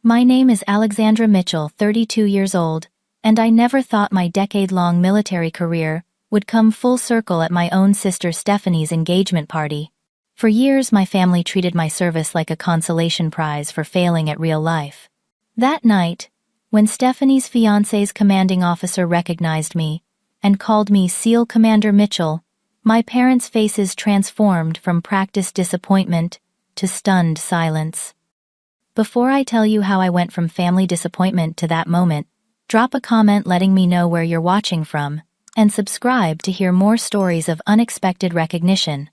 My name is Alexandra Mitchell, 32 years old, and I never thought my decade-long military career would come full circle at my own sister Stephanie's engagement party. For years my family treated my service like a consolation prize for failing at real life. That night, when Stephanie's fiancé's commanding officer recognized me and called me SEAL Commander Mitchell, my parents' faces transformed from practiced disappointment to stunned silence. Before I tell you how I went from family disappointment to that moment, drop a comment letting me know where you're watching from, and subscribe to hear more stories of unexpected recognition.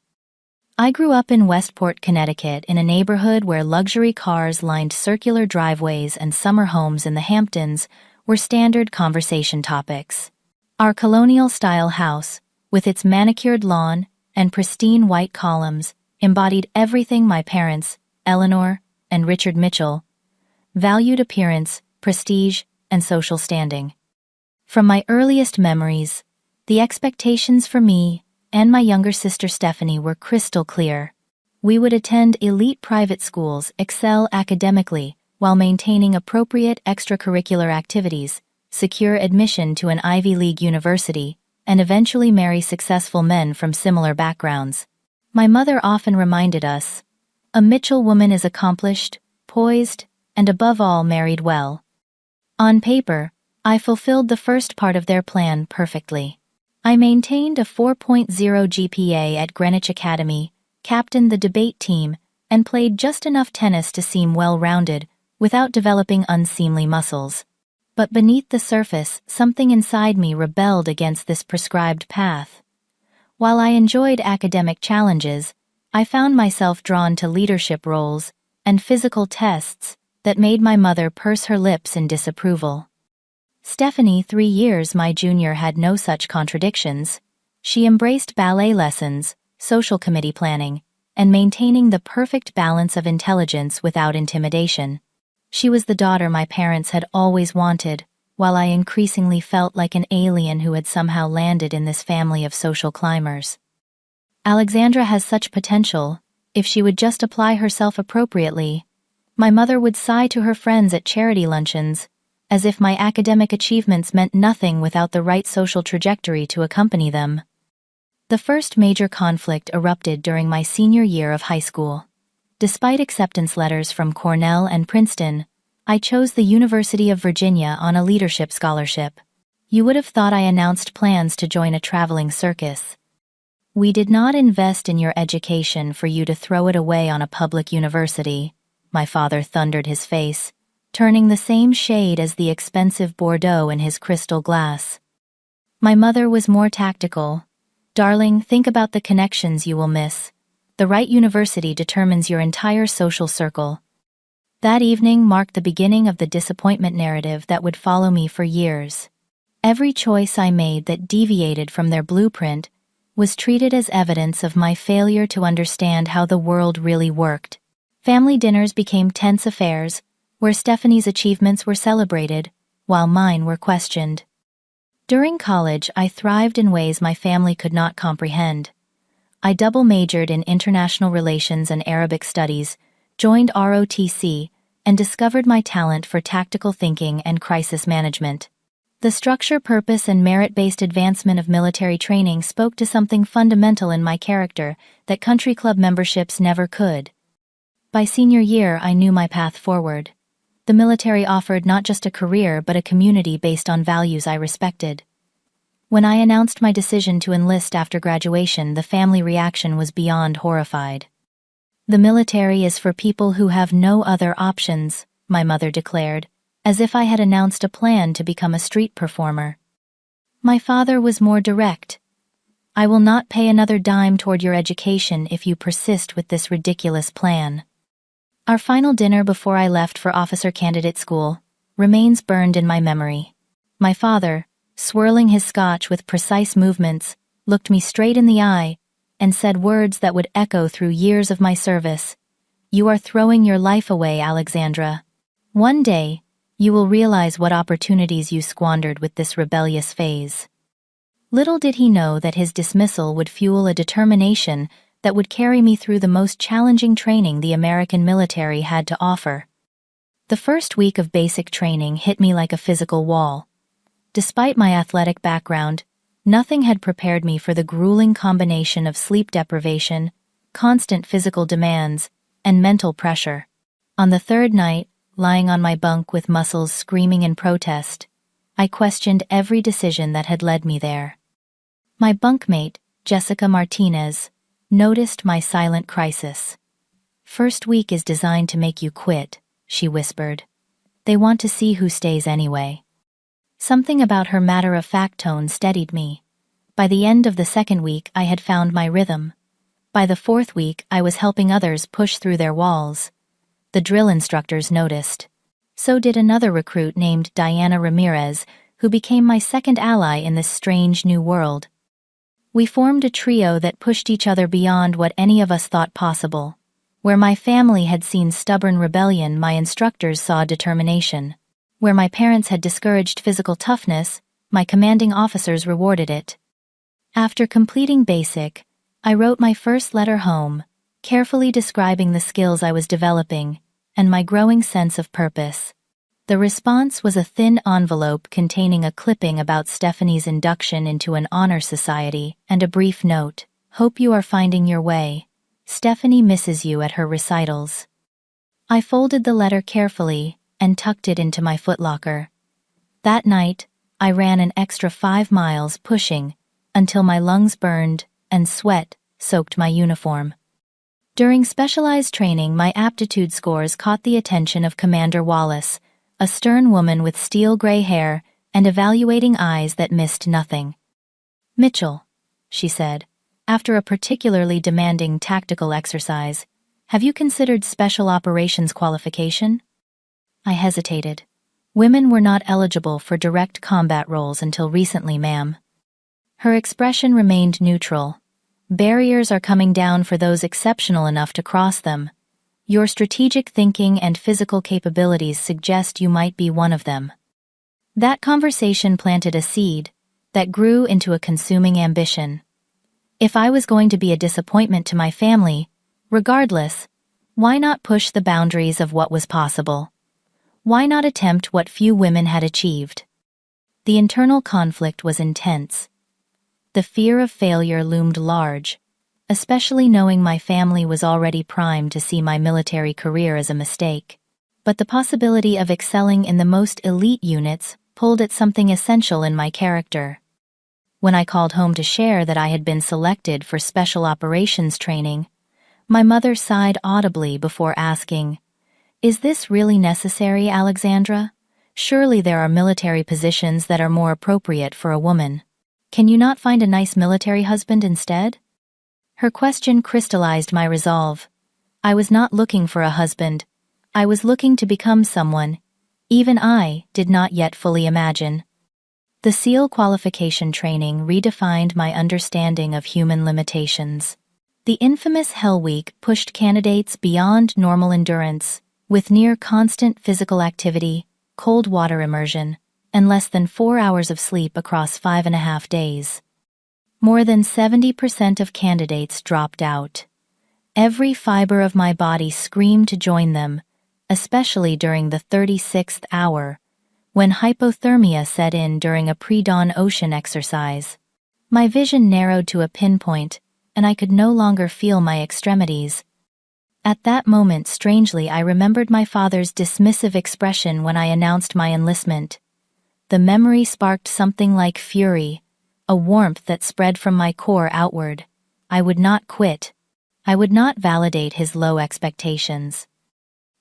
I grew up in Westport, Connecticut, in a neighborhood where luxury cars lined circular driveways and summer homes in the Hamptons were standard conversation topics. Our colonial-style house, with its manicured lawn and pristine white columns, embodied everything my parents, Eleanor and Richard Mitchell, valued: appearance, prestige, and social standing. From my earliest memories, the expectations for me and my younger sister Stephanie were crystal clear. We would attend elite private schools, excel academically, while maintaining appropriate extracurricular activities, secure admission to an Ivy League university, and eventually marry successful men from similar backgrounds. My mother often reminded us, "A Mitchell woman is accomplished, poised, and above all married well." On paper, I fulfilled the first part of their plan perfectly. I maintained a 4.0 GPA at Greenwich Academy, captained the debate team, and played just enough tennis to seem well-rounded without developing unseemly muscles. But beneath the surface, something inside me rebelled against this prescribed path. While I enjoyed academic challenges, I found myself drawn to leadership roles and physical tests that made my mother purse her lips in disapproval. Stephanie, 3 years my junior, had no such contradictions. She embraced ballet lessons, social committee planning, and maintaining the perfect balance of intelligence without intimidation. She was the daughter my parents had always wanted, while I increasingly felt like an alien who had somehow landed in this family of social climbers. Alexandra has such potential, if she would just apply herself appropriately, my mother would sigh to her friends at charity luncheons, as if my academic achievements meant nothing without the right social trajectory to accompany them. The first major conflict erupted during my senior year of high school. Despite acceptance letters from Cornell and Princeton, I chose the University of Virginia on a leadership scholarship. You would have thought I announced plans to join a traveling circus. "We did not invest in your education for you to throw it away on a public university," my father thundered, his face turning the same shade as the expensive Bordeaux in his crystal glass. My mother was more tactical. "Darling, think about the connections you will miss. The right university determines your entire social circle." That evening marked the beginning of the disappointment narrative that would follow me for years. Every choice I made that deviated from their blueprint was treated as evidence of my failure to understand how the world really worked. Family dinners became tense affairs, where Stephanie's achievements were celebrated, while mine were questioned. During college, I thrived in ways my family could not comprehend. I double-majored in international relations and Arabic studies, joined ROTC, and discovered my talent for tactical thinking and crisis management. The structure, purpose, and merit-based advancement of military training spoke to something fundamental in my character that country club memberships never could. By senior year, I knew my path forward. The military offered not just a career but a community based on values I respected. When I announced my decision to enlist after graduation, the family reaction was beyond horrified. "The military is for people who have no other options," my mother declared, as if I had announced a plan to become a street performer. My father was more direct. "I will not pay another dime toward your education if you persist with this ridiculous plan." Our final dinner before I left for officer candidate school remains burned in my memory. My father, swirling his scotch with precise movements, looked me straight in the eye and said words that would echo through years of my service. "You are throwing your life away, Alexandra. One day, you will realize what opportunities you squandered with this rebellious phase." Little did he know that his dismissal would fuel a determination that would carry me through the most challenging training the American military had to offer. The first week of basic training hit me like a physical wall. Despite my athletic background, nothing had prepared me for the grueling combination of sleep deprivation, constant physical demands, and mental pressure. On the third night, lying on my bunk with muscles screaming in protest, I questioned every decision that had led me there. My bunkmate, Jessica Martinez, noticed my silent crisis. "First week is designed to make you quit," she whispered. "They want to see who stays anyway." Something about her matter-of-fact tone steadied me. By the end of the second week, I had found my rhythm. By the fourth week, I was helping others push through their walls. The drill instructors noticed. So did another recruit named Diana Ramirez, who became my second ally in this strange new world. We formed a trio that pushed each other beyond what any of us thought possible. Where my family had seen stubborn rebellion, my instructors saw determination. Where my parents had discouraged physical toughness, my commanding officers rewarded it. After completing basic, I wrote my first letter home, carefully describing the skills I was developing and my growing sense of purpose. The response was a thin envelope containing a clipping about Stephanie's induction into an honor society and a brief note: "Hope you are finding your way. Stephanie misses you at her recitals." I folded the letter carefully and tucked it into my footlocker. That night, I ran an extra 5 miles pushing until my lungs burned and sweat soaked my uniform. During specialized training, my aptitude scores caught the attention of Commander Wallace, a stern woman with steel gray hair and evaluating eyes that missed nothing. "Mitchell," she said, after a particularly demanding tactical exercise, "have you considered special operations qualification?" I hesitated. Women were not eligible for direct combat roles until recently, ma'am. Her expression remained neutral. "Barriers are coming down for those exceptional enough to cross them. Your strategic thinking and physical capabilities suggest you might be one of them." That conversation planted a seed that grew into a consuming ambition. If I was going to be a disappointment to my family, regardless, why not push the boundaries of what was possible? Why not attempt what few women had achieved? The internal conflict was intense. The fear of failure loomed large, especially knowing my family was already primed to see my military career as a mistake. But the possibility of excelling in the most elite units pulled at something essential in my character. When I called home to share that I had been selected for special operations training, my mother sighed audibly before asking, "Is this really necessary, Alexandra? Surely there are military positions that are more appropriate for a woman. Can you not find a nice military husband instead?" Her question crystallized my resolve. I was not looking for a husband. I was looking to become someone even I did not yet fully imagine. The SEAL qualification training redefined my understanding of human limitations. The infamous Hell Week pushed candidates beyond normal endurance, with near constant physical activity, cold water immersion, and less than 4 hours of sleep across 5.5 days. More than 70% of candidates dropped out. Every fiber of my body screamed to join them, especially during the 36th hour, when hypothermia set in during a pre-dawn ocean exercise. My vision narrowed to a pinpoint, and I could no longer feel my extremities. At that moment, strangely, I remembered my father's dismissive expression when I announced my enlistment. The memory sparked something like fury, a warmth that spread from my core outward. I would not quit. I would not validate his low expectations.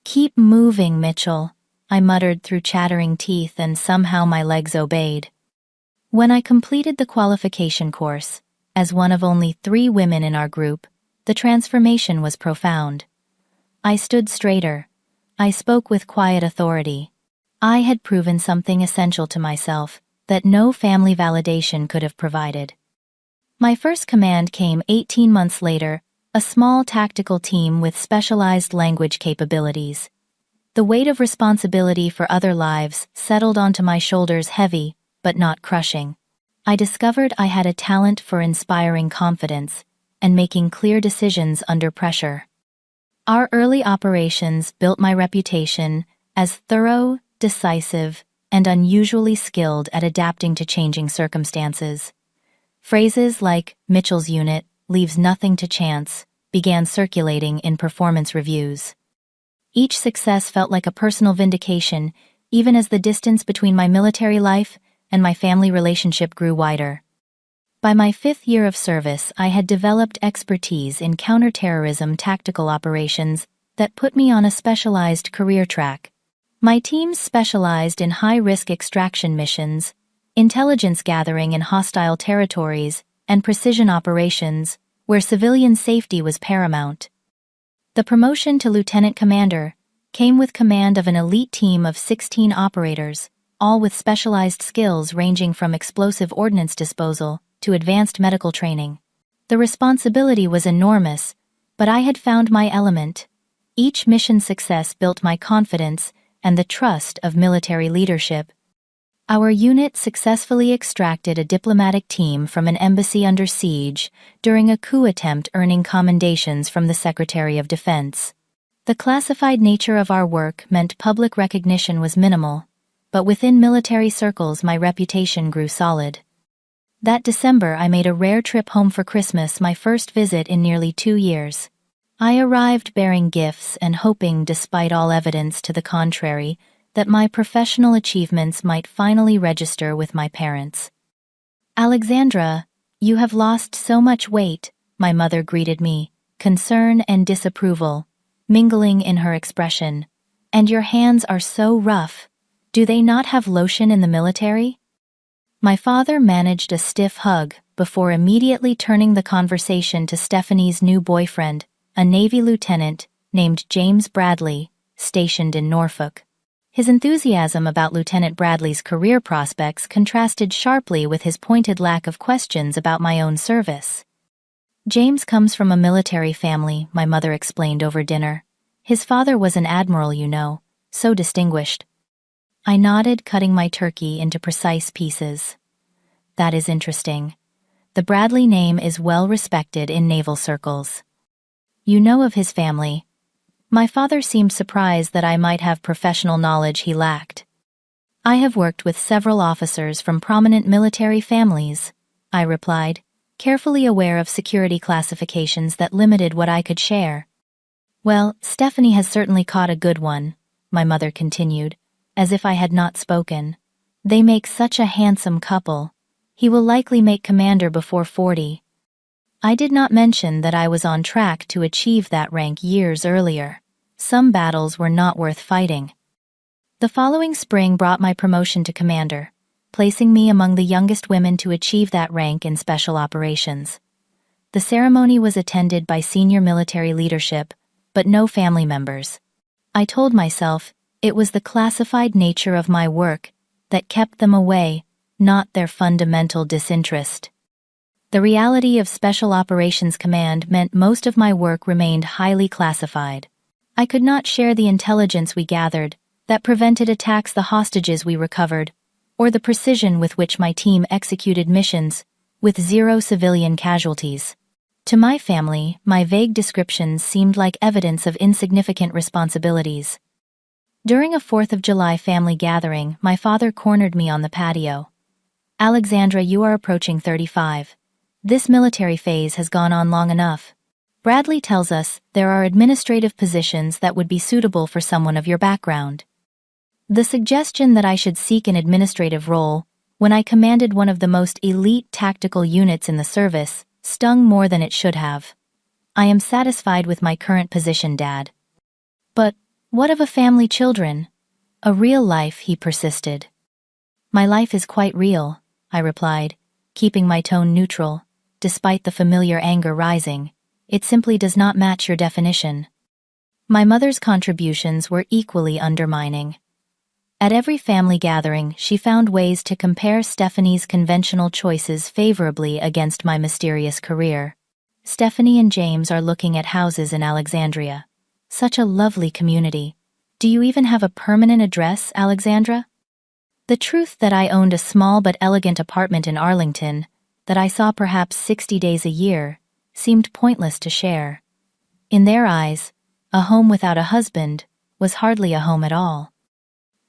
"Keep moving, Mitchell," I muttered through chattering teeth, and somehow my legs obeyed. When I completed the qualification course, as one of only 3 women in our group, the transformation was profound. I stood straighter. I spoke with quiet authority. I had proven something essential to myself that no family validation could have provided. My first command came 18 months later, a small tactical team with specialized language capabilities. The weight of responsibility for other lives settled onto my shoulders, heavy, but not crushing. I discovered I had a talent for inspiring confidence and making clear decisions under pressure. Our early operations built my reputation as thorough, decisive, and unusually skilled at adapting to changing circumstances. Phrases like "Mitchell's unit leaves nothing to chance" began circulating in performance reviews. Each success felt like a personal vindication, even as the distance between my military life and my family relationship grew wider. By my 5th year of service, I had developed expertise in counterterrorism tactical operations that put me on a specialized career track. My teams specialized in high-risk extraction missions, intelligence gathering in hostile territories, and precision operations, where civilian safety was paramount. The promotion to lieutenant commander came with command of an elite team of 16 operators, all with specialized skills ranging from explosive ordnance disposal to advanced medical training. The responsibility was enormous, but I had found my element. Each mission success built my confidence and the trust of military leadership. Our unit successfully extracted a diplomatic team from an embassy under siege during a coup attempt, earning commendations from the Secretary of Defense. The classified nature of our work meant public recognition was minimal, but within military circles my reputation grew solid. That December I made a rare trip home for Christmas, my first visit in nearly 2 years. I arrived bearing gifts and hoping, despite all evidence to the contrary, that my professional achievements might finally register with my parents. "Alexandra, you have lost so much weight," my mother greeted me, concern and disapproval mingling in her expression. "And your hands are so rough. Do they not have lotion in the military?" My father managed a stiff hug before immediately turning the conversation to Stephanie's new boyfriend, a Navy lieutenant named James Bradley, stationed in Norfolk. His enthusiasm about Lieutenant Bradley's career prospects contrasted sharply with his pointed lack of questions about my own service. "James comes from a military family," my mother explained over dinner. "His father was an admiral, you know, so distinguished." I nodded, cutting my turkey into precise pieces. "That is interesting. The Bradley name is well respected in naval circles. You know of his family?" My father seemed surprised that I might have professional knowledge he lacked. "I have worked with several officers from prominent military families," I replied, carefully aware of security classifications that limited what I could share. "Well, Stephanie has certainly caught a good one," my mother continued, as if I had not spoken. "They make such a handsome couple. He will likely make commander before 40. I did not mention that I was on track to achieve that rank years earlier. Some battles were not worth fighting. The following spring brought my promotion to commander, placing me among the youngest women to achieve that rank in special operations. The ceremony was attended by senior military leadership, but no family members. I told myself it was the classified nature of my work that kept them away, not their fundamental disinterest. The reality of Special Operations Command meant most of my work remained highly classified. I could not share the intelligence we gathered that prevented attacks, the hostages we recovered, or the precision with which my team executed missions with 0 civilian casualties. To my family, my vague descriptions seemed like evidence of insignificant responsibilities. During a 4th of July family gathering, my father cornered me on the patio. "Alexandra, you are approaching 35. This military phase has gone on long enough. Bradley tells us there are administrative positions that would be suitable for someone of your background." The suggestion that I should seek an administrative role when I commanded one of the most elite tactical units in the service stung more than it should have. "I am satisfied with my current position, Dad." "But what of a family, children? A real life?" he persisted. "My life is quite real," I replied, keeping my tone neutral, despite the familiar anger rising. "It simply does not match your definition." My mother's contributions were equally undermining. At every family gathering, she found ways to compare Stephanie's conventional choices favorably against my mysterious career. "Stephanie and James are looking at houses in Alexandria. Such a lovely community. Do you even have a permanent address, Alexandra?" The truth that I owned a small but elegant apartment in Arlington, that I saw perhaps 60 days a year, seemed pointless to share. In their eyes, a home without a husband was hardly a home at all.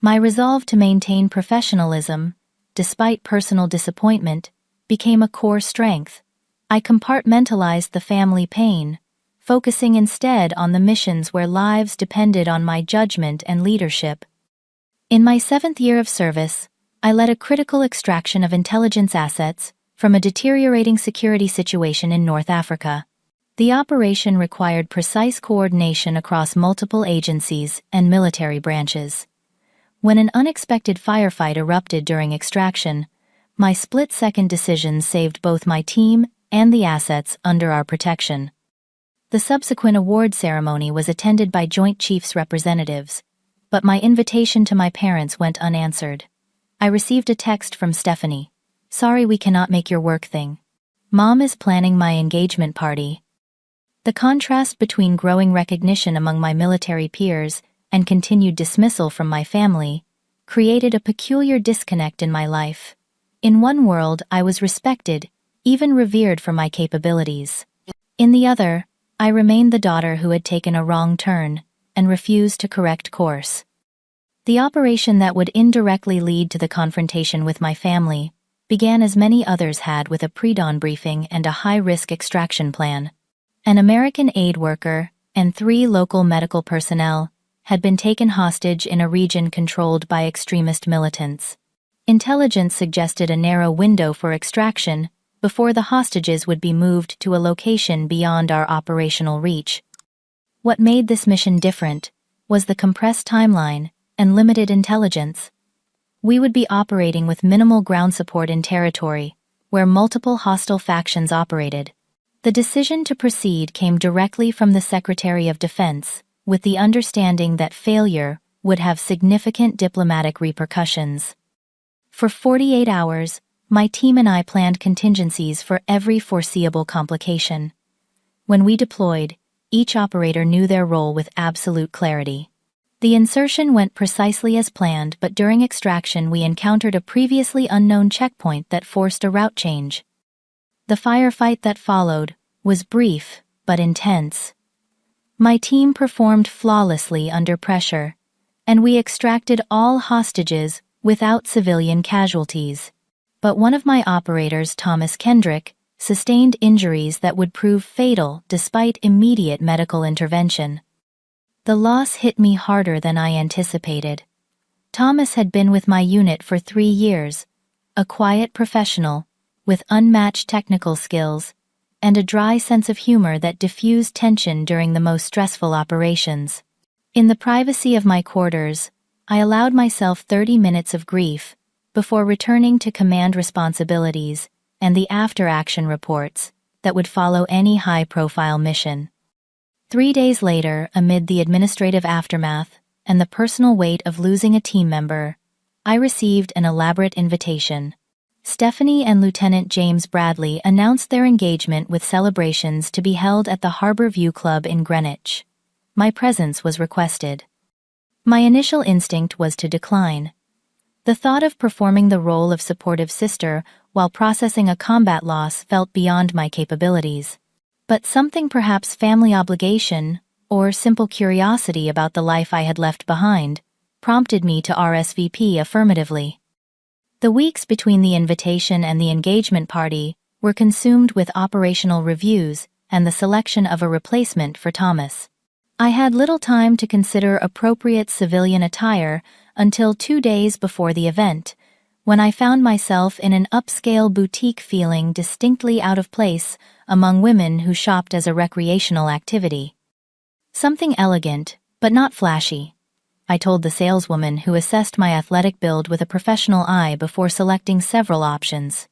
My resolve to maintain professionalism, despite personal disappointment, became a core strength. I compartmentalized the family pain, focusing instead on the missions where lives depended on my judgment and leadership. In my 7th year of service, I led a critical extraction of intelligence assets from a deteriorating security situation in North Africa. The operation required precise coordination across multiple agencies and military branches. When an unexpected firefight erupted during extraction, my split-second decisions saved both my team and the assets under our protection. The subsequent award ceremony was attended by Joint Chiefs representatives, but my invitation to my parents went unanswered. I received a text from Stephanie. "Sorry we cannot make your work thing. Mom is planning my engagement party." The contrast between growing recognition among my military peers and continued dismissal from my family created a peculiar disconnect in my life. In one world, I was respected, even revered for my capabilities. In the other, I remained the daughter who had taken a wrong turn and refused to correct course. The operation that would indirectly lead to the confrontation with my family began as many others had, with a pre-dawn briefing and a high-risk extraction plan. An American aid worker and 3 local medical personnel had been taken hostage in a region controlled by extremist militants. Intelligence suggested a narrow window for extraction before the hostages would be moved to a location beyond our operational reach. What made this mission different was the compressed timeline and limited intelligence. We would be operating with minimal ground support in territory where multiple hostile factions operated. The decision to proceed came directly from the Secretary of Defense, with the understanding that failure would have significant diplomatic repercussions. For 48 hours, my team and I planned contingencies for every foreseeable complication. When we deployed, each operator knew their role with absolute clarity. The insertion went precisely as planned, but during extraction we encountered a previously unknown checkpoint that forced a route change. The firefight that followed was brief but intense. My team performed flawlessly under pressure, and we extracted all hostages without civilian casualties. But one of my operators, Thomas Kendrick, sustained injuries that would prove fatal despite immediate medical intervention. The loss hit me harder than I anticipated. Thomas had been with my unit for 3 years, a quiet professional with unmatched technical skills and a dry sense of humor that diffused tension during the most stressful operations. In the privacy of my quarters, I allowed myself 30 minutes of grief before returning to command responsibilities and the after-action reports that would follow any high-profile mission. 3 days later, amid the administrative aftermath and the personal weight of losing a team member, I received an elaborate invitation. Stephanie and Lieutenant James Bradley announced their engagement with celebrations to be held at the Harbor View Club in Greenwich. My presence was requested. My initial instinct was to decline. The thought of performing the role of supportive sister while processing a combat loss felt beyond my capabilities. But something, perhaps family obligation or simple curiosity about the life I had left behind, prompted me to RSVP affirmatively. The weeks between the invitation and the engagement party were consumed with operational reviews and the selection of a replacement for Thomas. I had little time to consider appropriate civilian attire until 2 days before the event, when I found myself in an upscale boutique feeling distinctly out of place among women who shopped as a recreational activity. Something elegant, but not flashy, I told the saleswoman, who assessed my athletic build with a professional eye before selecting several options.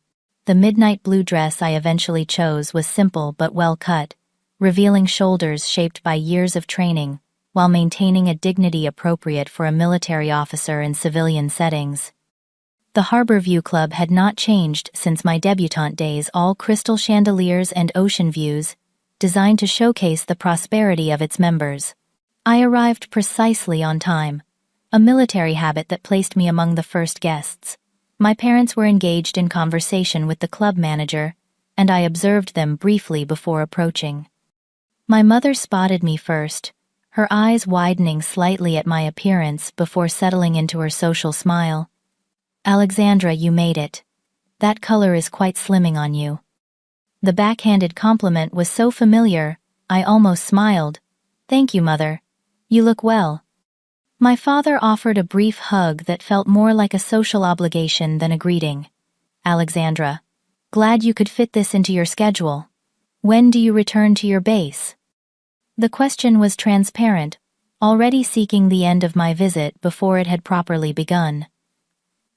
The midnight blue dress I eventually chose was simple but well cut, revealing shoulders shaped by years of training, while maintaining a dignity appropriate for a military officer in civilian settings. The Harbor View Club had not changed since my debutante days, all crystal chandeliers and ocean views, designed to showcase the prosperity of its members. I arrived precisely on time, a military habit that placed me among the first guests. My parents were engaged in conversation with the club manager, and I observed them briefly before approaching. My mother spotted me first, her eyes widening slightly at my appearance before settling into her social smile. "Alexandra, you made it. That color is quite slimming on you." The backhanded compliment was so familiar, I almost smiled. "Thank you, Mother. You look well." My father offered a brief hug that felt more like a social obligation than a greeting. "Alexandra, glad you could fit this into your schedule. When do you return to your base?" The question was transparent, already seeking the end of my visit before it had properly begun.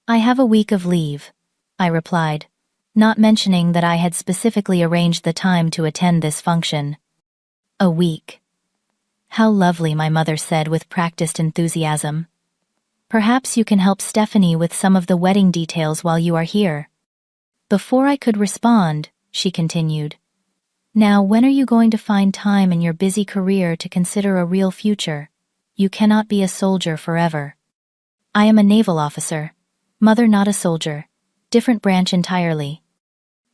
"I have a week of leave," I replied, not mentioning that I had specifically arranged the time to attend this function. "A week. How lovely," my mother said with practiced enthusiasm. "Perhaps you can help Stephanie with some of the wedding details while you are here." Before I could respond, she continued, "Now, when are you going to find time in your busy career to consider a real future? You cannot be a soldier forever." "I am a naval officer. Mother, not a soldier. Different branch entirely."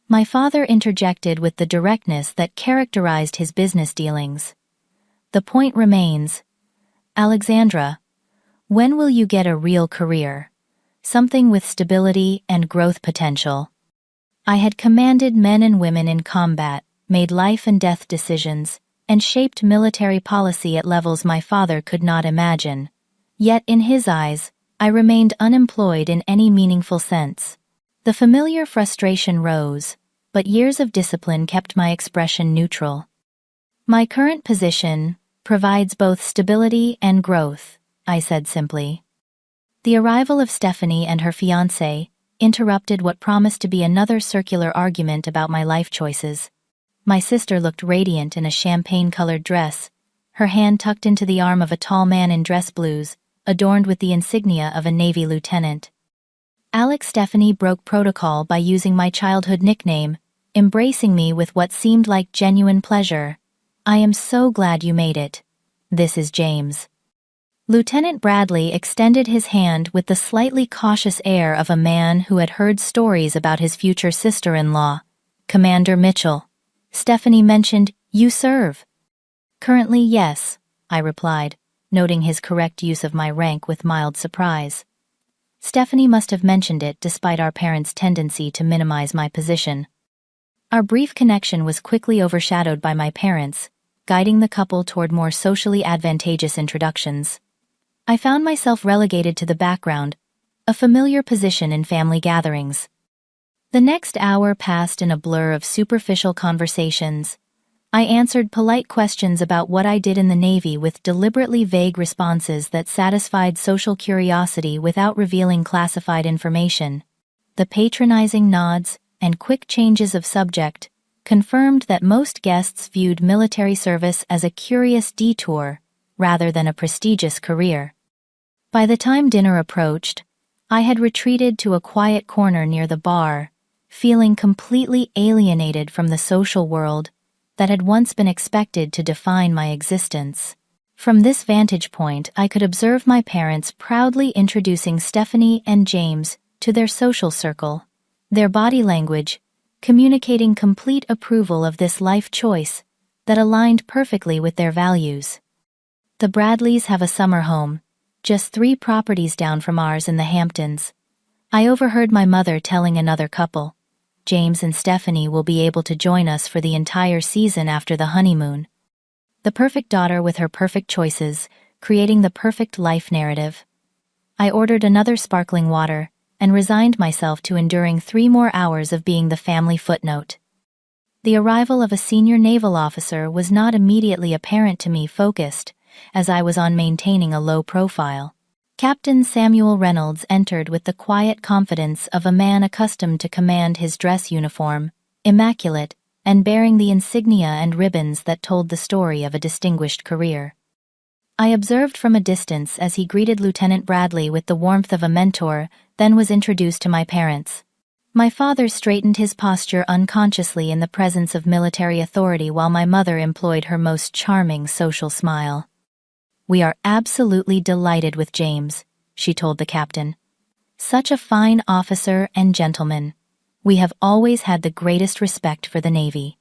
My father interjected with the directness that characterized his business dealings. "The point remains. Alexandra, when will you get a real career? Something with stability and growth potential." I had commanded men and women in combat, made life and death decisions, and shaped military policy at levels my father could not imagine. Yet in his eyes, I remained unemployed in any meaningful sense. The familiar frustration rose, but years of discipline kept my expression neutral. "My current position provides both stability and growth," I said simply. The arrival of Stephanie and her fiancé interrupted what promised to be another circular argument about my life choices. My sister looked radiant in a champagne-colored dress, her hand tucked into the arm of a tall man in dress blues, adorned with the insignia of a Navy lieutenant. Stephanie broke protocol by using my childhood nickname, embracing me with what seemed like genuine pleasure. "I am so glad you made it. This is James." Lieutenant Bradley extended his hand with the slightly cautious air of a man who had heard stories about his future sister-in-law. "Commander Mitchell." Stephanie mentioned, "You serve." "Currently, yes," I replied, noting his correct use of my rank with mild surprise. Stephanie must have mentioned it despite our parents' tendency to minimize my position. Our brief connection was quickly overshadowed by my parents, guiding the couple toward more socially advantageous introductions. I found myself relegated to the background, a familiar position in family gatherings. The next hour passed in a blur of superficial conversations. I answered polite questions about what I did in the Navy with deliberately vague responses that satisfied social curiosity without revealing classified information. The patronizing nods and quick changes of subject confirmed that most guests viewed military service as a curious detour rather than a prestigious career. By the time dinner approached, I had retreated to a quiet corner near the bar, feeling completely alienated from the social world that had once been expected to define my existence. From this vantage point, I could observe my parents proudly introducing Stephanie and James to their social circle, their body language communicating complete approval of this life choice that aligned perfectly with their values. The Bradleys have a summer home, just 3 properties down from ours in the Hamptons. I overheard my mother telling another couple, "James and Stephanie will be able to join us for the entire season after the honeymoon." The perfect daughter with her perfect choices, creating the perfect life narrative. I ordered another sparkling water and resigned myself to enduring 3 more hours of being the family footnote. The arrival of a senior naval officer was not immediately apparent to me, focused, as I was on maintaining a low profile. Captain Samuel Reynolds entered with the quiet confidence of a man accustomed to command his dress uniform, immaculate, and bearing the insignia and ribbons that told the story of a distinguished career. I observed from a distance as he greeted Lieutenant Bradley with the warmth of a mentor, then was introduced to my parents. My father straightened his posture unconsciously in the presence of military authority while my mother employed her most charming social smile. "We are absolutely delighted with James," she told the captain. "Such a fine officer and gentleman. We have always had the greatest respect for the Navy."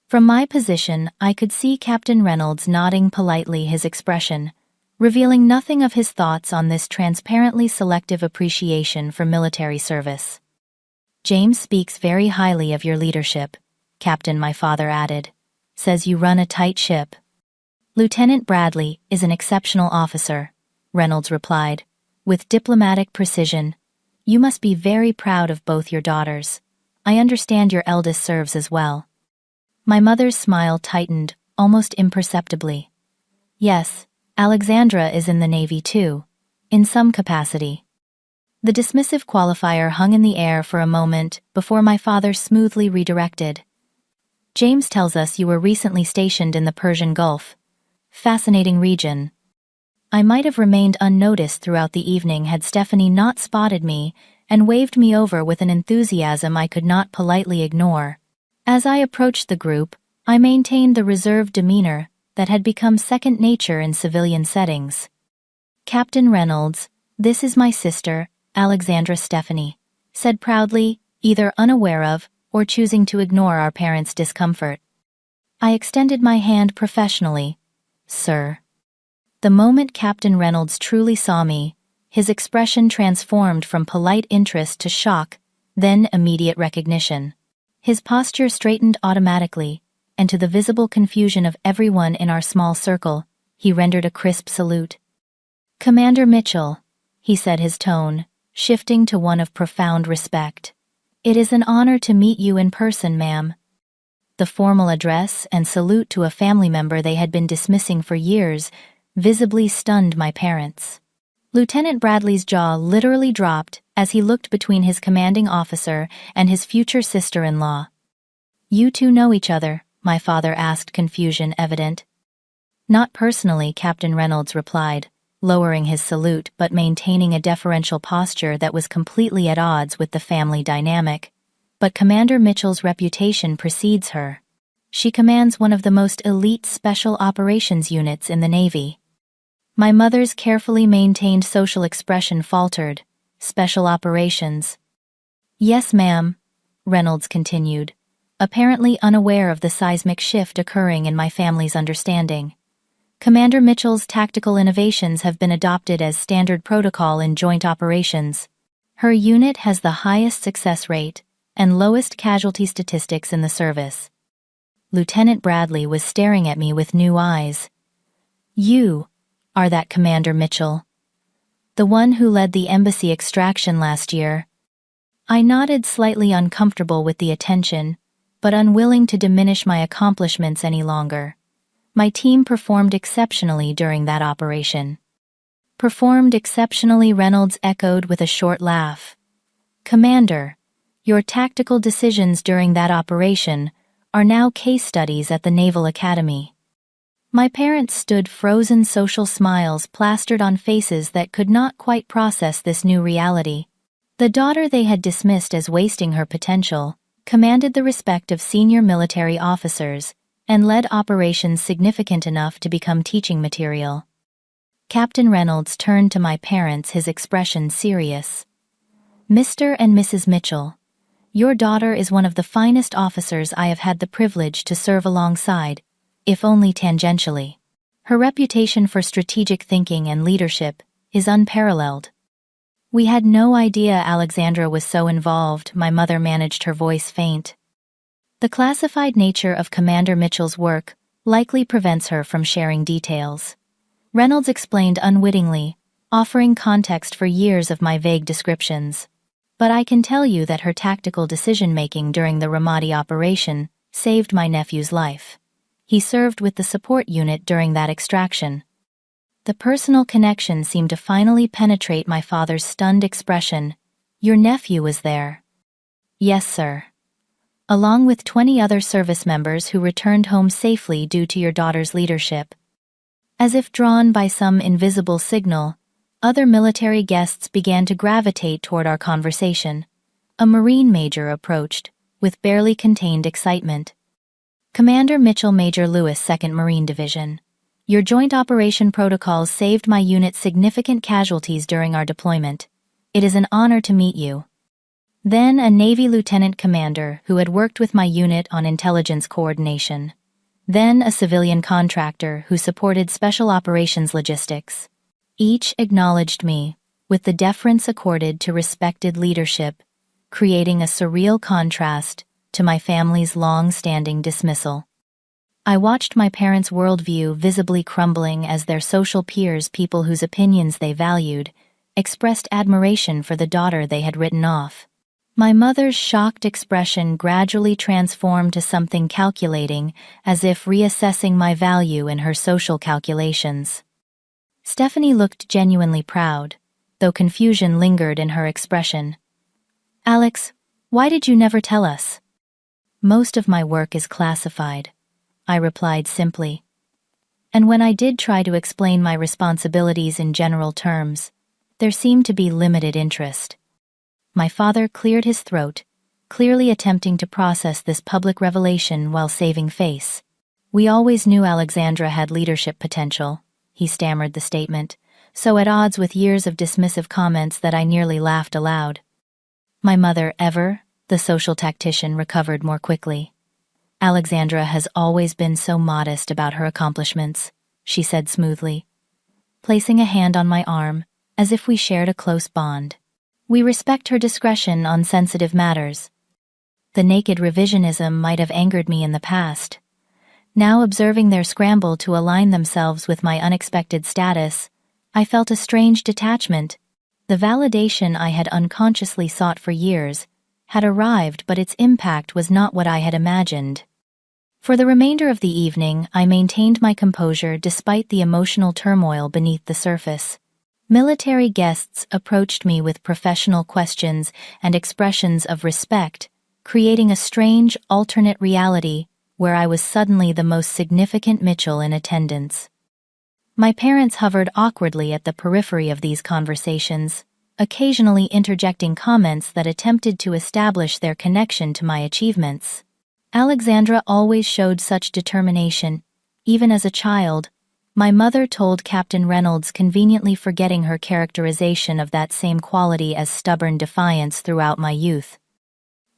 From my position, I could see Captain Reynolds nodding politely his expression, revealing nothing of his thoughts on this transparently selective appreciation for military service. James speaks very highly of your leadership, Captain, my father added. Says you run a tight ship. Lieutenant Bradley is an exceptional officer, Reynolds replied, with diplomatic precision. You must be very proud of both your daughters. I understand your eldest serves as well. My mother's smile tightened, almost imperceptibly. Yes, Alexandra is in the Navy too, in some capacity. The dismissive qualifier hung in the air for a moment before my father smoothly redirected. James tells us you were recently stationed in the Persian Gulf. Fascinating region. I might have remained unnoticed throughout the evening had Stephanie not spotted me and waved me over with an enthusiasm I could not politely ignore. As I approached the group, I maintained the reserved demeanor that had become second nature in civilian settings. Captain Reynolds, this is my sister, Alexandra Stephanie, said proudly, either unaware of or choosing to ignore our parents' discomfort. I extended my hand professionally. Sir. The moment Captain Reynolds truly saw me, his expression transformed from polite interest to shock, then immediate recognition. His posture straightened automatically, and to the visible confusion of everyone in our small circle, he rendered a crisp salute. Commander Mitchell, he said, his tone shifting to one of profound respect. It is an honor to meet you in person, ma'am. The formal address and salute to a family member they had been dismissing for years visibly stunned my parents. Lieutenant Bradley's jaw literally dropped as he looked between his commanding officer and his future sister-in-law. You two know each other, my father asked, confusion evident. Not personally, Captain Reynolds replied, lowering his salute but maintaining a deferential posture that was completely at odds with the family dynamic. But Commander Mitchell's reputation precedes her. She commands one of the most elite special operations units in the Navy. My mother's carefully maintained social expression faltered. Special operations. Yes, ma'am, Reynolds continued, apparently unaware of the seismic shift occurring in my family's understanding. Commander Mitchell's tactical innovations have been adopted as standard protocol in joint operations. Her unit has the highest success rate and lowest casualty statistics in the service. Lieutenant Bradley was staring at me with new eyes. You are that Commander Mitchell? The one who led the embassy extraction last year? I nodded, slightly uncomfortable with the attention, but unwilling to diminish my accomplishments any longer. My team performed exceptionally during that operation. Performed exceptionally, Reynolds echoed with a short laugh. Commander, your tactical decisions during that operation are now case studies at the Naval Academy. My parents stood frozen, social smiles plastered on faces that could not quite process this new reality. The daughter they had dismissed as wasting her potential commanded the respect of senior military officers and led operations significant enough to become teaching material. Captain Reynolds turned to my parents, his expression serious. Mr. and Mrs. Mitchell, your daughter is one of the finest officers I have had the privilege to serve alongside, if only tangentially. Her reputation for strategic thinking and leadership is unparalleled. We had no idea Alexandra was so involved, my mother managed, her voice faint. The classified nature of Commander Mitchell's work likely prevents her from sharing details. Reynolds explained unwittingly, offering context for years of my vague descriptions. But I can tell you that her tactical decision-making during the Ramadi operation saved my nephew's life. He served with the support unit during that extraction. The personal connection seemed to finally penetrate my father's stunned expression. Your nephew was there? Yes, sir. Along with 20 other service members who returned home safely due to your daughter's leadership. As if drawn by some invisible signal, other military guests began to gravitate toward our conversation. A Marine major approached, with barely contained excitement. Commander Mitchell, Major Lewis, 2nd Marine Division. Your joint operation protocols saved my unit significant casualties during our deployment. It is an honor to meet you. then a Navy lieutenant commander who had worked with my unit on intelligence coordination, then a civilian contractor who supported special operations logistics. Each acknowledged me with the deference accorded to respected leadership, creating a surreal contrast to my family's long-standing dismissal. I watched my parents' worldview visibly crumbling as their social peers, people whose opinions they valued, expressed admiration for the daughter they had written off. My mother's shocked expression gradually transformed to something calculating, as if reassessing my value in her social calculations. Stephanie looked genuinely proud, though confusion lingered in her expression. "Alex, why did you never tell us?" "Most of my work is classified," I replied simply. And when I did try to explain my responsibilities in general terms, there seemed to be limited interest. My father cleared his throat, clearly attempting to process this public revelation while saving face. "We always knew Alexandra had leadership potential," he stammered the statement, so at odds with years of dismissive comments that I nearly laughed aloud. "My mother ever?" The social tactician recovered more quickly. "Alexandra has always been so modest about her accomplishments," she said smoothly, placing a hand on my arm, as if we shared a close bond. "We respect her discretion on sensitive matters." The naked revisionism might have angered me in the past. Now, observing their scramble to align themselves with my unexpected status, I felt a strange detachment. The validation I had unconsciously sought for years had arrived, but its impact was not what I had imagined. For the remainder of the evening, I maintained my composure despite the emotional turmoil beneath the surface. Military guests approached me with professional questions and expressions of respect, creating a strange, alternate reality where I was suddenly the most significant Mitchell in attendance. My parents hovered awkwardly at the periphery of these conversations, occasionally interjecting comments that attempted to establish their connection to my achievements. Alexandra always showed such determination, even as a child, my mother told Captain Reynolds, conveniently forgetting her characterization of that same quality as stubborn defiance throughout my youth.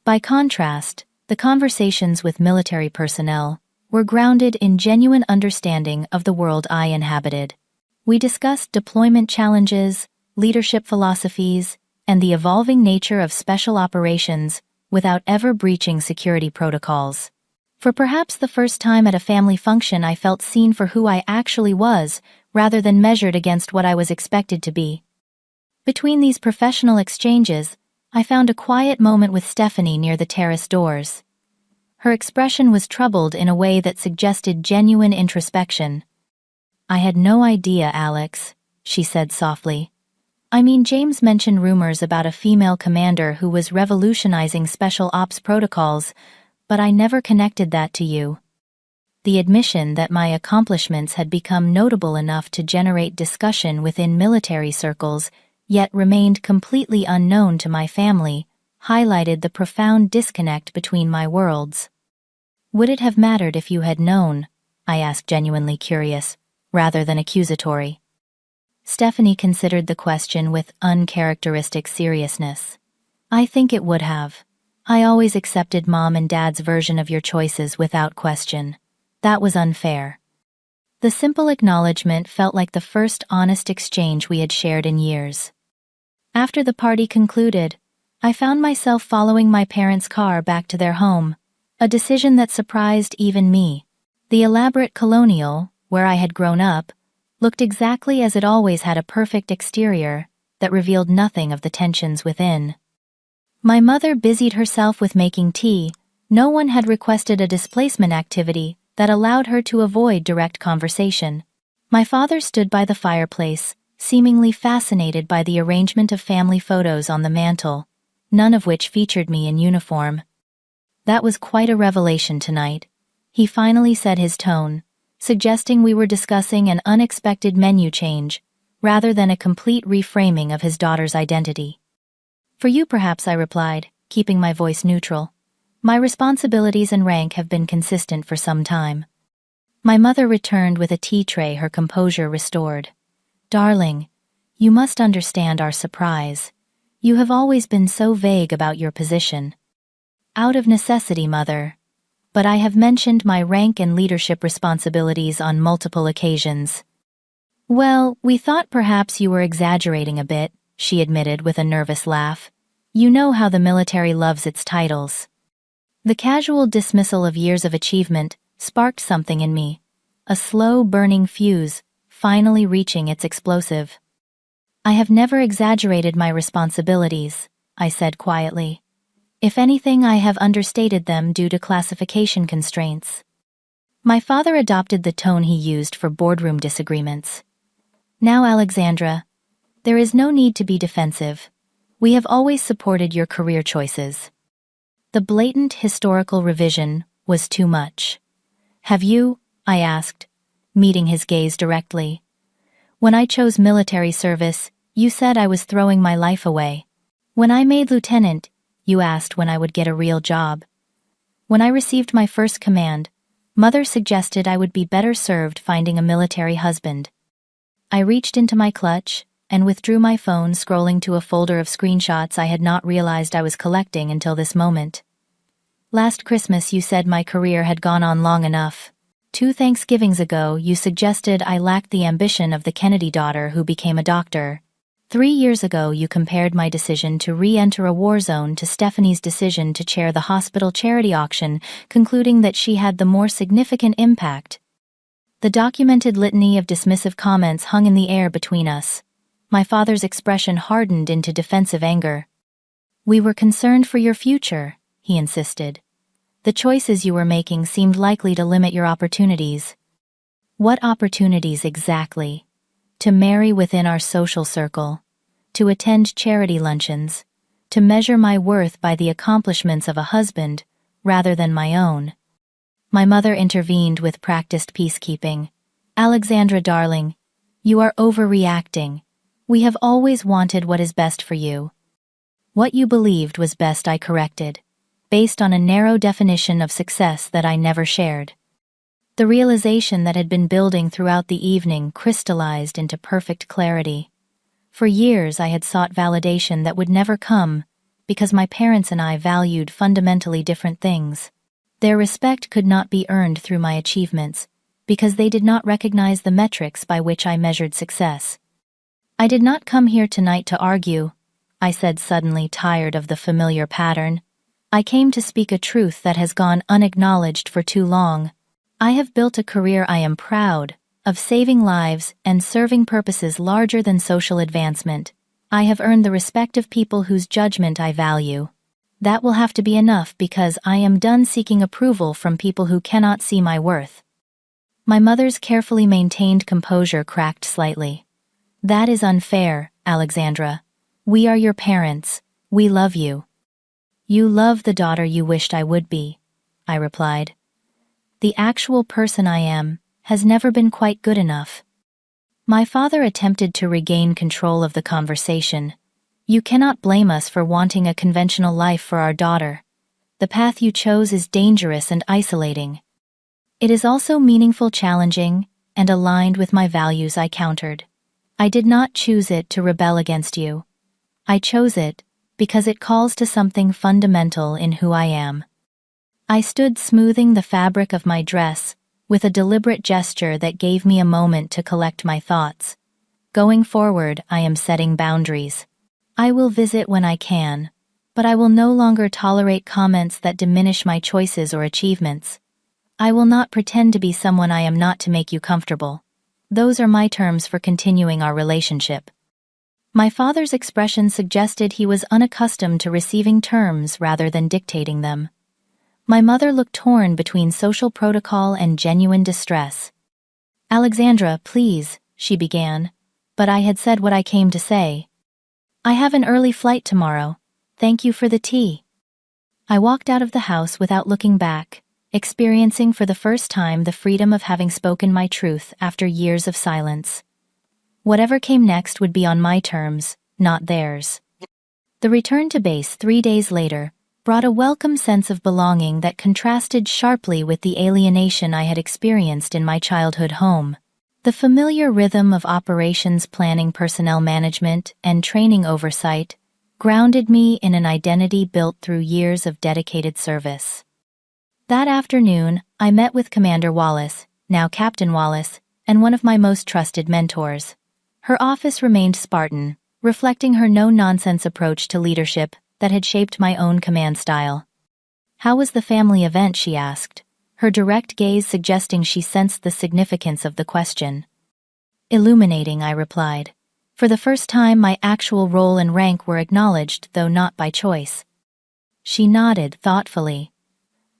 By contrast, the conversations with military personnel were grounded in genuine understanding of the world I inhabited. We discussed deployment challenges, leadership philosophies, and the evolving nature of special operations without ever breaching security protocols. For perhaps the first time at a family function, I felt seen for who I actually was, rather than measured against what I was expected to be. Between these professional exchanges, I found a quiet moment with Stephanie near the terrace doors. Her expression was troubled in a way that suggested genuine introspection. "I had no idea, Alex," she said softly. "I mean, James mentioned rumors about a female commander who was revolutionizing special ops protocols, but I never connected that to you." The admission that my accomplishments had become notable enough to generate discussion within military circles, yet remained completely unknown to my family, highlighted the profound disconnect between my worlds. "Would it have mattered if you had known?" I asked, genuinely curious, rather than accusatory. Stephanie considered the question with uncharacteristic seriousness. "I think it would have. I always accepted Mom and Dad's version of your choices without question. That was unfair." The simple acknowledgement felt like the first honest exchange we had shared in years. After the party concluded, I found myself following my parents' car back to their home, a decision that surprised even me. The elaborate colonial, where I had grown up, looked exactly as it always had, a perfect exterior that revealed nothing of the tensions within. My mother busied herself with making tea. No one had requested a displacement activity that allowed her to avoid direct conversation. My father stood by the fireplace, seemingly fascinated by the arrangement of family photos on the mantel, none of which featured me in uniform. "That was quite a revelation tonight," he finally said, his tone suggesting we were discussing an unexpected menu change, rather than a complete reframing of his daughter's identity. "For you, perhaps," I replied, keeping my voice neutral. "My responsibilities and rank have been consistent for some time." My mother returned with a tea tray, her composure restored. "Darling, you must understand our surprise. You have always been so vague about your position. Out of necessity, Mother. But I have mentioned my rank and leadership responsibilities on multiple occasions. Well, we thought perhaps you were exaggerating a bit, she admitted with a nervous laugh. You know how the military loves its titles. The casual dismissal of years of achievement sparked something in me, a slow burning fuse, finally reaching its explosive. I have never exaggerated my responsibilities, I said quietly. If anything, I have understated them due to classification constraints. My father adopted the tone he used for boardroom disagreements. Now, Alexandra, there is no need to be defensive. We have always supported your career choices. The blatant historical revision was too much. Have you? I asked, meeting his gaze directly. When I chose military service, you said I was throwing my life away. When I made lieutenant, you asked when I would get a real job. When I received my first command, Mother suggested I would be better served finding a military husband. I reached into my clutch and withdrew my phone, scrolling to a folder of screenshots I had not realized I was collecting until this moment. Last Christmas you said my career had gone on long enough. 2 Thanksgivings ago you suggested I lacked the ambition of the Kennedy daughter who became a doctor. 3 years ago you compared my decision to re-enter a war zone to Stephanie's decision to chair the hospital charity auction, concluding that she had the more significant impact. The documented litany of dismissive comments hung in the air between us. My father's expression hardened into defensive anger. We were concerned for your future, he insisted. The choices you were making seemed likely to limit your opportunities. What opportunities exactly? To marry within our social circle, to attend charity luncheons, to measure my worth by the accomplishments of a husband rather than my own. My mother intervened with practiced peacekeeping. Alexandra, darling, you are overreacting. We have always wanted what is best for you. What you believed was best I corrected, based on a narrow definition of success that I never shared. The realization that had been building throughout the evening crystallized into perfect clarity. For years I had sought validation that would never come, because my parents and I valued fundamentally different things. Their respect could not be earned through my achievements, because they did not recognize the metrics by which I measured success. I did not come here tonight to argue, I said, suddenly tired of the familiar pattern. I came to speak a truth that has gone unacknowledged for too long. I have built a career I am proud of, saving lives and serving purposes larger than social advancement. I have earned the respect of people whose judgment I value. That will have to be enough, because I am done seeking approval from people who cannot see my worth. My mother's carefully maintained composure cracked slightly. That is unfair, Alexandra. We are your parents. We love you. You love the daughter you wished I would be, I replied. The actual person I am has never been quite good enough. My father attempted to regain control of the conversation. You cannot blame us for wanting a conventional life for our daughter. The path you chose is dangerous and isolating. It is also meaningful, challenging, and aligned with my values, I countered. I did not choose it to rebel against you. I chose it because it calls to something fundamental in who I am. I stood smoothing the fabric of my dress with a deliberate gesture that gave me a moment to collect my thoughts. Going forward, I am setting boundaries. I will visit when I can, but I will no longer tolerate comments that diminish my choices or achievements. I will not pretend to be someone I am not to make you comfortable. Those are my terms for continuing our relationship. My father's expression suggested he was unaccustomed to receiving terms rather than dictating them. My mother looked torn between social protocol and genuine distress. Alexandra, please, she began, but I had said what I came to say. I have an early flight tomorrow. Thank you for the tea. I walked out of the house without looking back, experiencing for the first time the freedom of having spoken my truth after years of silence. Whatever came next would be on my terms, not theirs. The return to base 3 days later brought a welcome sense of belonging that contrasted sharply with the alienation I had experienced in my childhood home. The familiar rhythm of operations planning, personnel management, and training oversight grounded me in an identity built through years of dedicated service. That afternoon, I met with Commander Wallace, now Captain Wallace, and one of my most trusted mentors. Her office remained Spartan, reflecting her no-nonsense approach to leadership that had shaped my own command style. "How was the family event?" she asked, her direct gaze suggesting she sensed the significance of the question. "Illuminating," I replied. For the first time, my actual role and rank were acknowledged, though not by choice. She nodded thoughtfully.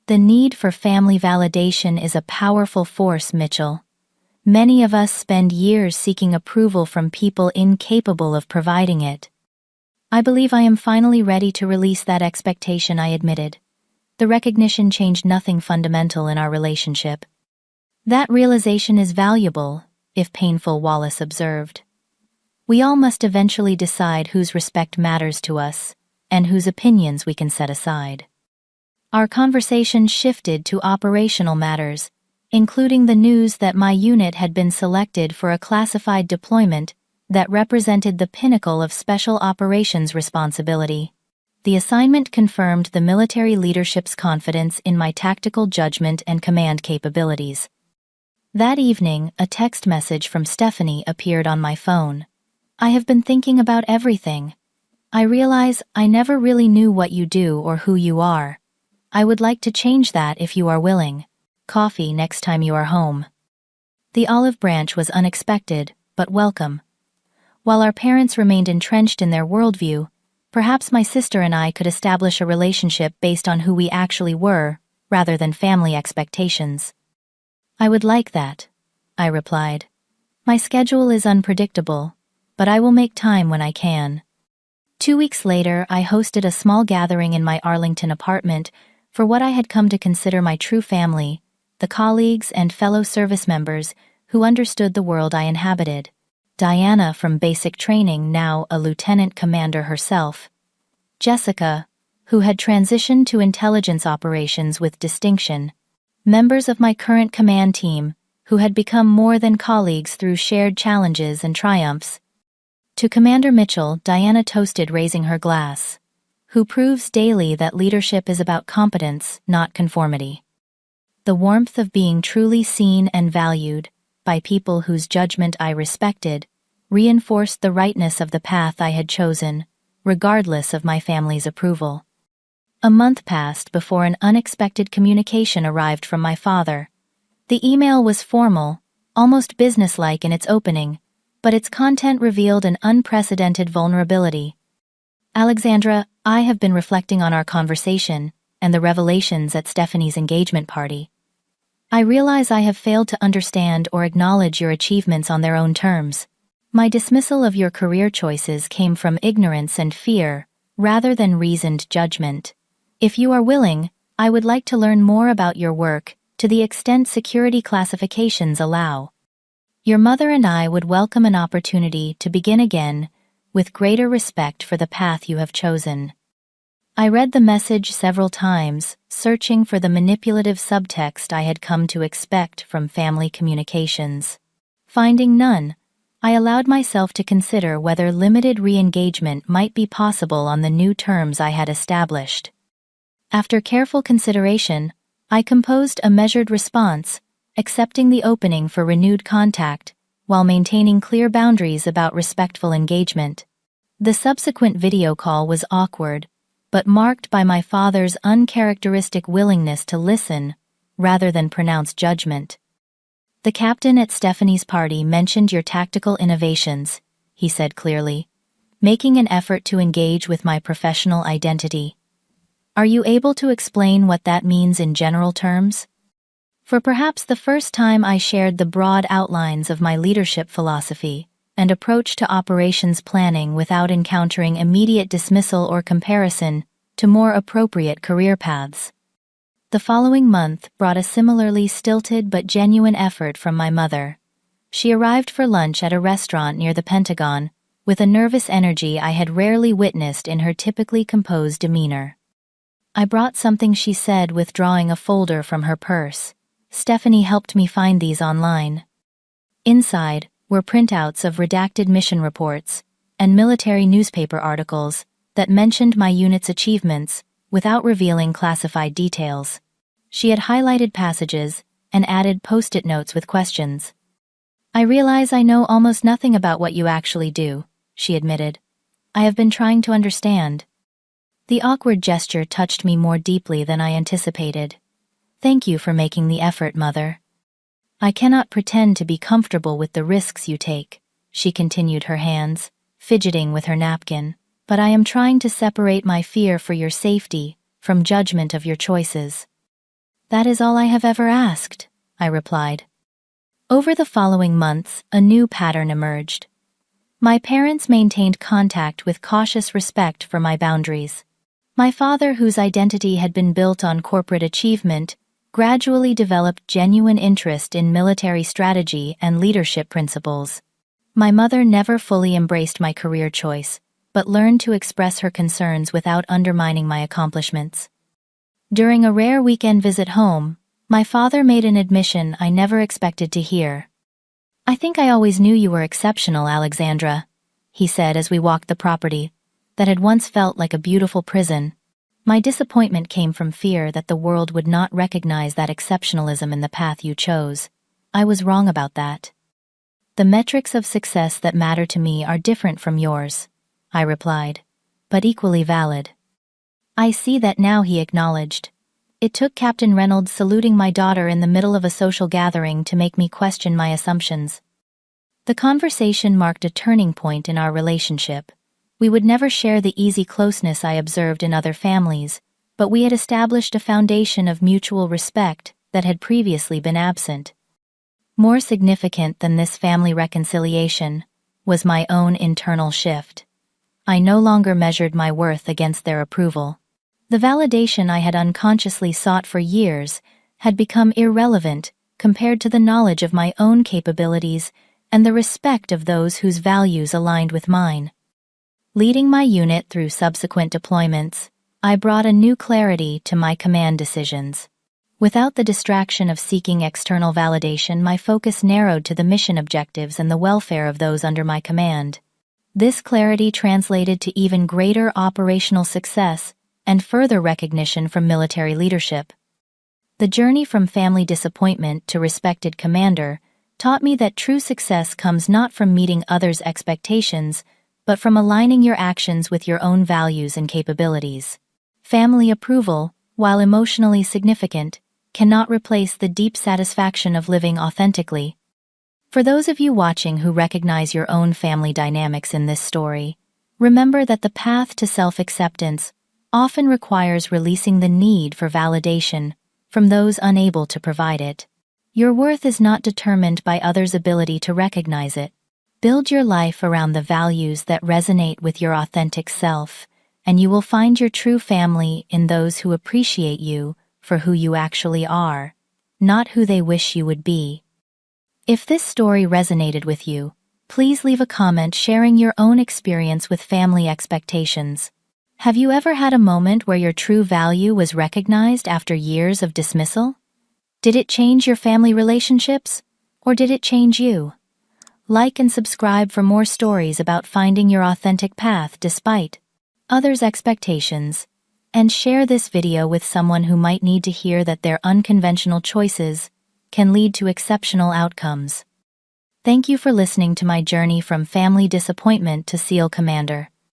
"The need for family validation is a powerful force, Mitchell. Many of us spend years seeking approval from people incapable of providing it. I believe I am finally ready to release that expectation," I admitted. The recognition changed nothing fundamental in our relationship. "That realization is valuable, if painful," Wallace observed. "We all must eventually decide whose respect matters to us, and whose opinions we can set aside." Our conversation shifted to operational matters, including the news that my unit had been selected for a classified deployment that represented the pinnacle of special operations responsibility. The assignment confirmed the military leadership's confidence in my tactical judgment and command capabilities. That evening, a text message from Stephanie appeared on my phone. "I have been thinking about everything. I realize I never really knew what you do or who you are. I would like to change that if you are willing. Coffee next time you are home." The olive branch was unexpected, but welcome. While our parents remained entrenched in their worldview, perhaps my sister and I could establish a relationship based on who we actually were, rather than family expectations. "I would like that," I replied. "My schedule is unpredictable, but I will make time when I can." 2 weeks later, I hosted a small gathering in my Arlington apartment for what I had come to consider my true family, the colleagues and fellow service members who understood the world I inhabited. Diana from basic training, now a lieutenant commander herself. Jessica, who had transitioned to intelligence operations with distinction. Members of my current command team, who had become more than colleagues through shared challenges and triumphs. To Commander Mitchell, Diana toasted, raising her glass. "Who proves daily that leadership is about competence, not conformity." The warmth of being truly seen and valued by people whose judgment I respected reinforced the rightness of the path I had chosen, regardless of my family's approval. A month passed before an unexpected communication arrived from my father. The email was formal, almost businesslike in its opening, but its content revealed an unprecedented vulnerability. "Alexandra, I have been reflecting on our conversation and the revelations at Stephanie's engagement party. I realize I have failed to understand or acknowledge your achievements on their own terms. My dismissal of your career choices came from ignorance and fear, rather than reasoned judgment. If you are willing, I would like to learn more about your work, to the extent security classifications allow. Your mother and I would welcome an opportunity to begin again, with greater respect for the path you have chosen." I read the message several times, searching for the manipulative subtext I had come to expect from family communications. Finding none, I allowed myself to consider whether limited re-engagement might be possible on the new terms I had established. After careful consideration, I composed a measured response, accepting the opening for renewed contact, while maintaining clear boundaries about respectful engagement. The subsequent video call was awkward, but marked by my father's uncharacteristic willingness to listen, rather than pronounce judgment. "The captain at Stephanie's party mentioned your tactical innovations," he said clearly, making an effort to engage with my professional identity. "Are you able to explain what that means in general terms?" For perhaps the first time, I shared the broad outlines of my leadership philosophy and approach to operations planning without encountering immediate dismissal or comparison to more appropriate career paths. The following month brought a similarly stilted but genuine effort from my mother. She arrived for lunch at a restaurant near the Pentagon, with a nervous energy I had rarely witnessed in her typically composed demeanor. "I brought something," she said, withdrawing a folder from her purse. "Stephanie helped me find these online." Inside were printouts of redacted mission reports and military newspaper articles that mentioned my unit's achievements without revealing classified details. She had highlighted passages and added post-it notes with questions. "I realize I know almost nothing about what you actually do," she admitted. "I have been trying to understand." The awkward gesture touched me more deeply than I anticipated. "Thank you for making the effort, Mother." "I cannot pretend to be comfortable with the risks you take," she continued, her hands fidgeting with her napkin, "but I am trying to separate my fear for your safety from judgment of your choices." "That is all I have ever asked," I replied. Over the following months, a new pattern emerged. My parents maintained contact with cautious respect for my boundaries. My father, whose identity had been built on corporate achievement, gradually developed genuine interest in military strategy and leadership principles. My mother never fully embraced my career choice, but learned to express her concerns without undermining my accomplishments. During a rare weekend visit home, my father made an admission I never expected to hear. "I think I always knew you were exceptional, Alexandra," he said as we walked the property that had once felt like a beautiful prison. "My disappointment came from fear that the world would not recognize that exceptionalism in the path you chose. I was wrong about that. The metrics of success that matter to me are different from yours," I replied, "but equally valid." "I see that now," he acknowledged. "It took Captain Reynolds saluting my daughter in the middle of a social gathering to make me question my assumptions." The conversation marked a turning point in our relationship. We would never share the easy closeness I observed in other families, but we had established a foundation of mutual respect that had previously been absent. More significant than this family reconciliation was my own internal shift. I no longer measured my worth against their approval. The validation I had unconsciously sought for years had become irrelevant compared to the knowledge of my own capabilities and the respect of those whose values aligned with mine. Leading my unit through subsequent deployments, I brought a new clarity to my command decisions. Without the distraction of seeking external validation, my focus narrowed to the mission objectives and the welfare of those under my command. This clarity translated to even greater operational success and further recognition from military leadership. The journey from family disappointment to respected commander taught me that true success comes not from meeting others' expectations, but from aligning your actions with your own values and capabilities. Family approval, while emotionally significant, cannot replace the deep satisfaction of living authentically. For those of you watching who recognize your own family dynamics in this story, remember that the path to self-acceptance often requires releasing the need for validation from those unable to provide it. Your worth is not determined by others' ability to recognize it. Build your life around the values that resonate with your authentic self, and you will find your true family in those who appreciate you for who you actually are, not who they wish you would be. If this story resonated with you, please leave a comment sharing your own experience with family expectations. Have you ever had a moment where your true value was recognized after years of dismissal? Did it change your family relationships, or did it change you? Like and subscribe for more stories about finding your authentic path despite others' expectations, and share this video with someone who might need to hear that their unconventional choices can lead to exceptional outcomes. Thank you for listening to my journey from family disappointment to SEAL Commander.